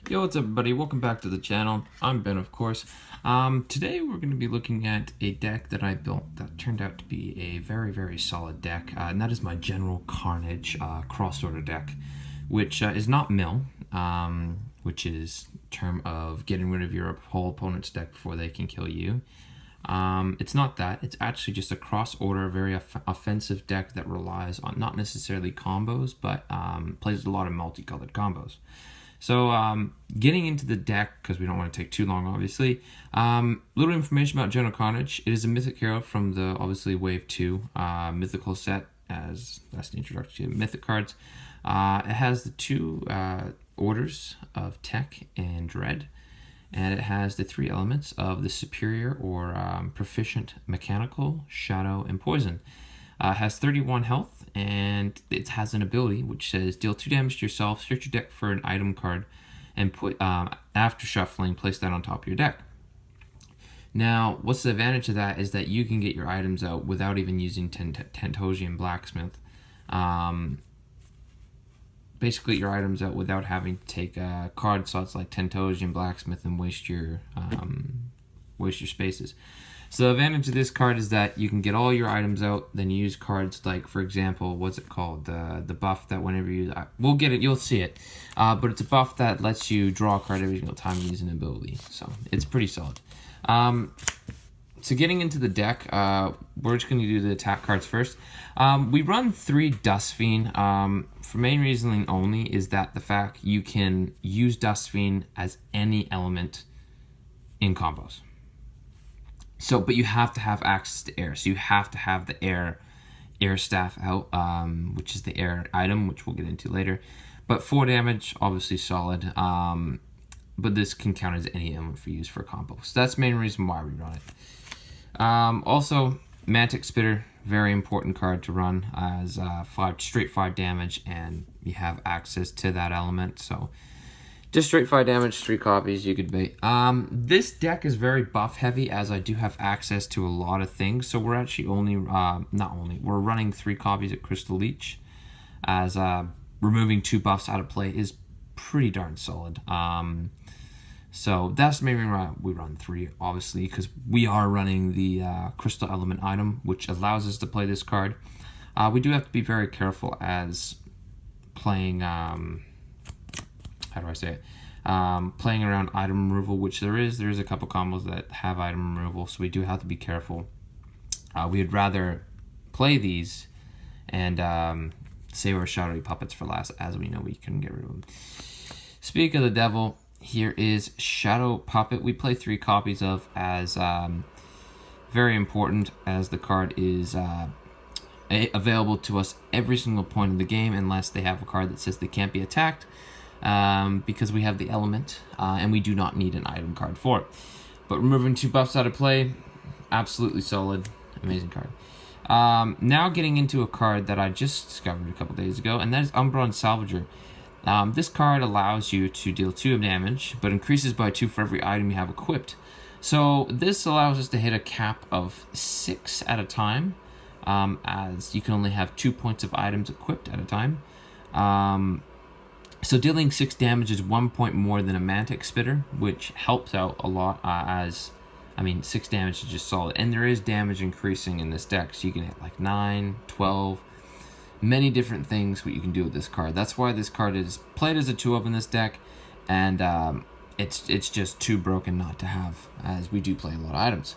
Yo, what's up, everybody? Welcome back to the channel. I'm Ben, of course. Today we're going to be looking at a deck that I built that turned out to be a very, very solid deck, and that is my General Carnage cross-order deck, which is not mill, which is a term of getting rid of your whole opponent's deck before they can kill you. It's not that. It's actually just a cross-order, very offensive deck that relies on not necessarily combos, but plays a lot of multicolored combos. So, getting into the deck, because we don't want to take too long, obviously. Little information about General Carnage. It is a mythic hero from the, obviously, Wave 2 mythical set, as that's the introduction to mythic cards. It has the two orders of Tech and Dread, and it has the three elements of the Superior or Proficient Mechanical, Shadow, and Poison. It has 31 health, and it has an ability which says deal 2 damage to yourself, search your deck for an item card, and put after shuffling, place that on top of your deck. Now, what's the advantage of that is that you can get your items out without even using Tantosian Blacksmith. Basically, your items out without having to take card slots like Tantosian Blacksmith and waste your spaces. So the advantage of this card is that you can get all your items out, then use cards like, for example, what's it called? The buff that whenever you... we'll get it, you'll see it. But it's a buff that lets you draw a card every single time you use an ability. So it's pretty solid. So getting into the deck, we're just going to do the attack cards first. We run 3 Dust Fiend. For main reasoning only is that the fact you can use Dust Fiend as any element in combos. So, but you have to have access to air. So you have to have the air staff out, which is the air item, which we'll get into later. But 4 damage, obviously solid. But this can count as any element for use for a combo. So that's the main reason why we run it. Also, Mantic Spitter, very important card to run as straight 5 damage, and you have access to that element. So just straight 5 damage, 3 copies, you could bait. This deck is very buff heavy as I do have access to a lot of things. So we're actually we're running 3 copies at Crystal Leech, as removing 2 buffs out of play is pretty darn solid. So that's maybe why we run 3, obviously, because we are running the Crystal Element item, which allows us to play this card. We do have to be very careful as playing... how do I say it? Playing around item removal, which there is a couple combos that have item removal, so we do have to be careful. We'd rather play these and save our shadowy puppets for last, as we know we couldn't get rid of them. Speak of the devil, here is Shadow Puppet. We play 3 copies of as very important, as the card is available to us every single point of the game unless they have a card that says they can't be attacked. Because we have the element, and we do not need an item card for it. But removing 2 buffs out of play, absolutely solid, amazing card. Now getting into a card that I just discovered a couple days ago, and that is Umbron Salvager. This card allows you to deal 2 damage, but increases by 2 for every item you have equipped. So this allows us to hit a cap of 6 at a time, as you can only have 2 points of items equipped at a time. So dealing 6 damage is 1 point more than a Mantic Spitter, which helps out a lot, as, 6 damage is just solid. And there is damage increasing in this deck, so you can hit like 9, 12, many different things what you can do with this card. That's why this card is played as a 2-of in this deck, and it's just too broken not to have, as we do play a lot of items.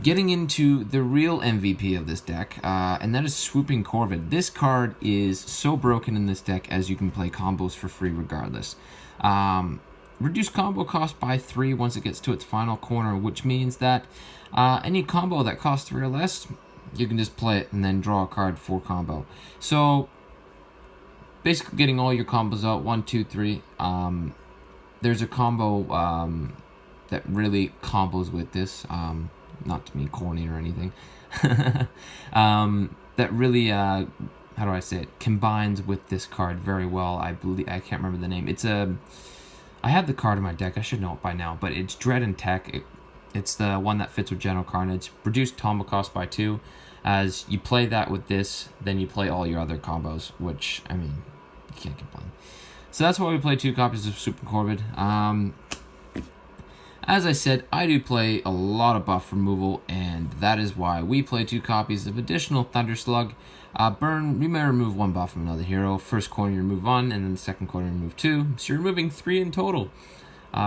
Getting into the real MVP of this deck, and that is Swooping Corvid. This card is so broken in this deck as you can play combos for free regardless. Reduce combo cost by 3 once it gets to its final corner, which means that any combo that costs 3 or less, you can just play it and then draw a card for combo. So basically getting all your combos out, 1, 2, 3. There's a combo that really combos with this. Not to be corny or anything, that really, how do I say it, combines with this card very well. I can't remember the name. I have the card in my deck, I should know it by now, but it's Dread and Tech. It's the one that fits with General Carnage. Reduced combo cost by 2, as you play that with this, then you play all your other combos, which, you can't complain. So that's why we play 2 copies of Super Corvid. As I said, I do play a lot of buff removal, and that is why we play 2 copies of additional Thunder Slug. Burn, you may remove 1 buff from another hero. First corner you remove 1, and then the second corner you remove 2. So you're removing 3 in total,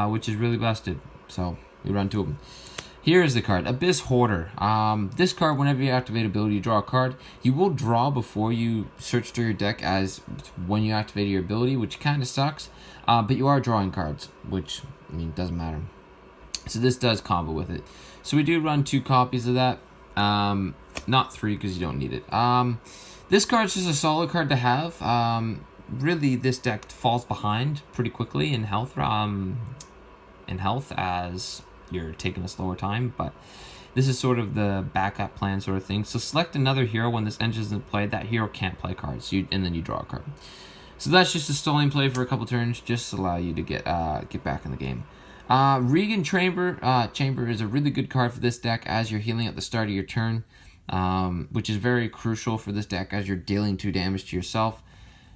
which is really busted. So we run 2 of them. Here is the card, Abyss Hoarder. This card, whenever you activate ability, you draw a card. You will draw before you search through your deck as when you activate your ability, which kind of sucks. But you are drawing cards, which, I mean, doesn't matter. So this does combo with it. So we do run 2 copies of that. Not 3 because you don't need it. This card's just a solid card to have. Really, this deck falls behind pretty quickly in health. As you're taking a slower time, but this is sort of the backup plan sort of thing. So select another hero when this enters into play. That hero can't play cards, and then you draw a card. So that's just a stalling play for a couple turns, just to allow you to get back in the game. Regan Chamber is a really good card for this deck as you're healing at the start of your turn, which is very crucial for this deck as you're dealing 2 damage to yourself.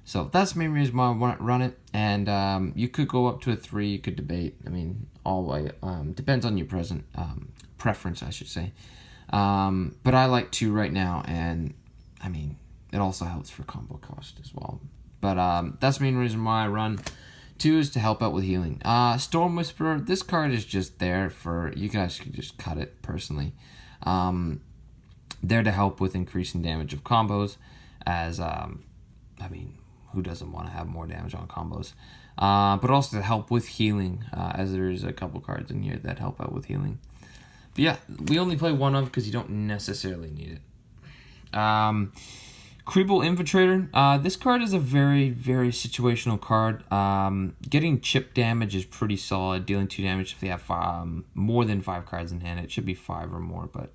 So that's the main reason why I want to run it. And you could go up to a 3, you could debate. I mean, depends on your present preference, I should say. But I like 2 right now, and I mean, it also helps for combo cost as well. But that's the main reason why I run 2 is to help out with healing. Storm Whisperer, this card is just there for, you guys can just cut it personally. There to help with increasing damage of combos, as, I mean, who doesn't want to have more damage on combos? But also to help with healing, as there is a couple cards in here that help out with healing. But yeah, we only play 1 of because you don't necessarily need it. Creeble Infiltrator. This card is a very, very situational card. Getting chip damage is pretty solid. Dealing 2 damage if they have more than 5 cards in hand. It should be 5 or more, but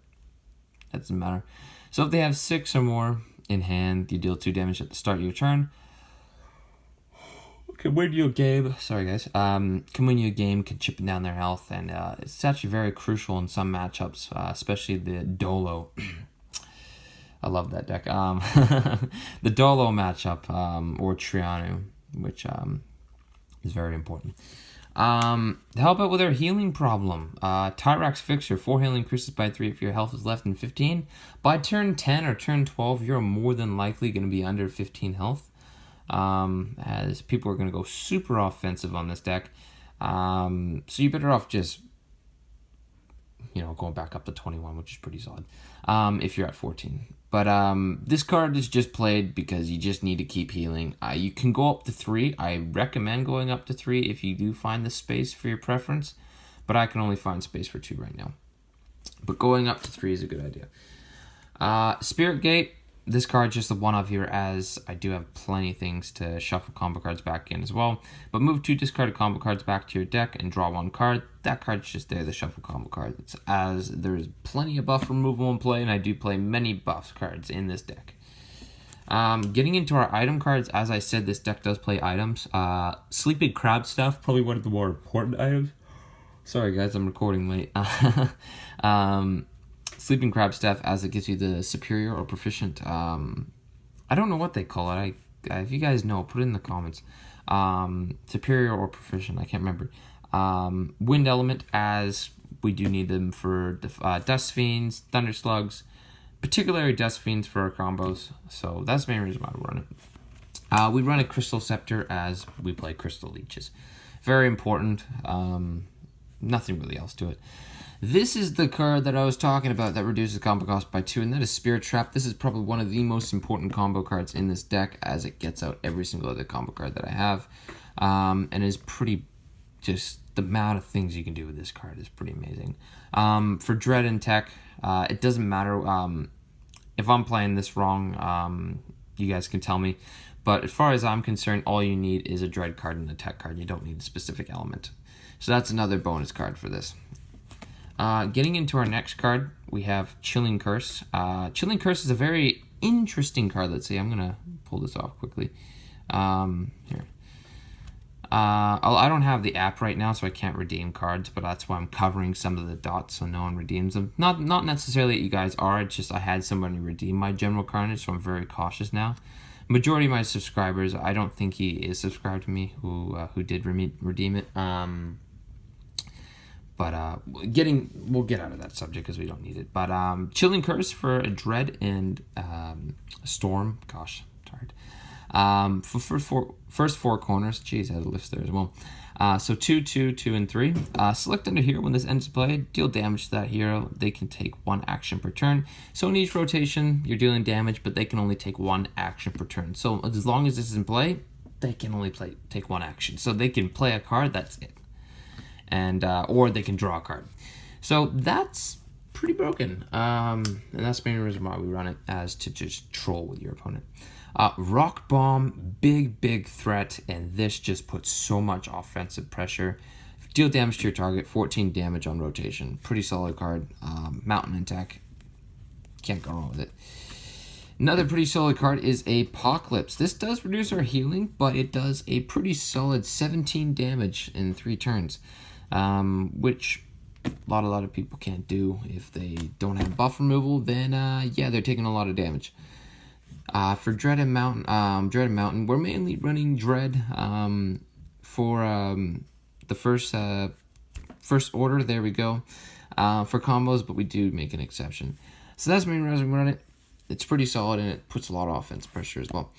that doesn't matter. So if they have 6 or more in hand, you deal 2 damage at the start of your turn. Can win you a game. Sorry, guys. Can win you a game, can chip down their health, and it's actually very crucial in some matchups, especially the Dolo. I love that deck. The Dolo matchup, or Trianu, which is very important. To help out with our healing problem, Tyrax Fixer, 4 healing increases by 3 if your health is less than 15. By turn 10 or turn 12, you're more than likely going to be under 15 health. As people are going to go super offensive on this deck. So you're better off just, going back up to 21, which is pretty solid, if you're at 14. But this card is just played because you just need to keep healing. You can go up to 3. I recommend going up to 3 if you do find the space for your preference, but I can only find space for 2 right now. But going up to 3 is a good idea. Spirit Gate. This card's just a one-off here, as I do have plenty of things to shuffle combo cards back in as well. But move 2 discarded combo cards back to your deck and draw 1 card. That card's just there, the shuffle combo card. It's as there's plenty of buff removal in play, and I do play many buff cards in this deck. Getting into our item cards, as I said, this deck does play items. Sleeping Crab Stuff, probably one of the more important items. Sorry guys, I'm recording late. Sleeping Crab Staff, as it gives you the superior or proficient. I don't know what they call it. If you guys know, put it in the comments. Superior or proficient, I can't remember. Wind Element, as we do need them for Dust Fiends, Thunder Slugs, particularly Dust Fiends for our combos. So that's the main reason why we run it. We run a Crystal Scepter as we play Crystal Leeches. Very important. Nothing really else to it. This is the card that I was talking about that reduces combo cost by 2, and that is Spirit Trap. This is probably one of the most important combo cards in this deck, as it gets out every single other combo card that I have. And is pretty, just the amount of things you can do with this card is pretty amazing. For Dread and Tech, it doesn't matter if I'm playing this wrong, you guys can tell me. But as far as I'm concerned, all you need is a Dread card and a Tech card. You don't need a specific element. So that's another bonus card for this. Getting into our next card, we have Chilling Curse. Chilling Curse is a very interesting card. Let's see, I'm going to pull this off quickly. Here. I don't have the app right now, so I can't redeem cards, but that's why I'm covering some of the dots so no one redeems them. Not necessarily that you guys are, it's just I had somebody redeem my General Carnage, so I'm very cautious now. majority of my subscribers, I don't think he is subscribed to me, who did redeem it. But we'll get out of that subject because we don't need it. But Chilling Curse for a Dread and Storm. Gosh, I'm tired. For first four corners. Jeez, I had a list there as well. So 2, 2, 2, and 3. Select under here when this ends play. Deal damage to that hero. They can take 1 action per turn. So in each rotation, you're dealing damage, but they can only take 1 action per turn. So as long as this is in play, they can only take 1 action. So they can play a card. That's it. And or they can draw a card. So that's pretty broken. And that's the main reason why we run it, as to just troll with your opponent. Rock Bomb, big threat, and this just puts so much offensive pressure. Deal damage to your target, 14 damage on rotation. Pretty solid card. Mountain attack, can't go wrong with it. Another pretty solid card is Apocalypse. This does reduce our healing, but it does a pretty solid 17 damage in 3 turns. Which a lot of people can't do. If they don't have buff removal, then yeah, they're taking a lot of damage. For Dread and Mountain, we're mainly running Dread for the first order. There we go. For combos, but we do make an exception. So that's the main reason we run it. It's pretty solid and it puts a lot of offense pressure as well.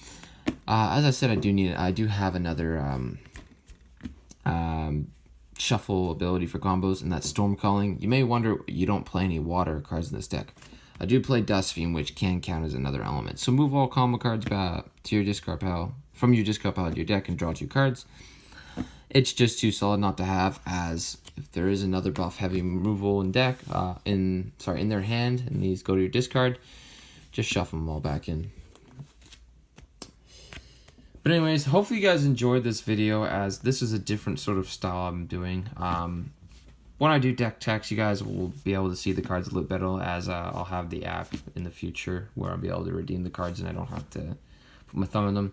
As I said, I do have another shuffle ability for combos, and that's Storm Calling. You may wonder you don't play any water cards in this deck. I do play Dust Fiend, which can count as another element. So move all combo cards back to your discard pile, from your discard pile to your deck, and draw 2 cards. It's just too solid not to have, as if there is another buff heavy removal in deck, in their hand, and these go to your discard, just shuffle them all back in. But anyways, hopefully you guys enjoyed this video, as this is a different sort of style I'm doing. When I do deck techs, you guys will be able to see the cards a little better, as I'll have the app in the future where I'll be able to redeem the cards and I don't have to put my thumb in them.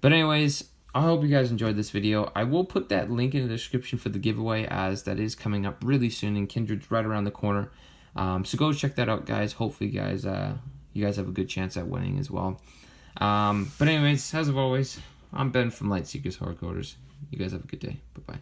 But anyways, I hope you guys enjoyed this video. I will put that link in the description for the giveaway, as that is coming up really soon, and Kindred's right around the corner. So go check that out, guys. Hopefully you guys have a good chance at winning as well. But anyways, as always, I'm Ben from Lightseekers Hardcoders. You guys have a good day. Bye-bye.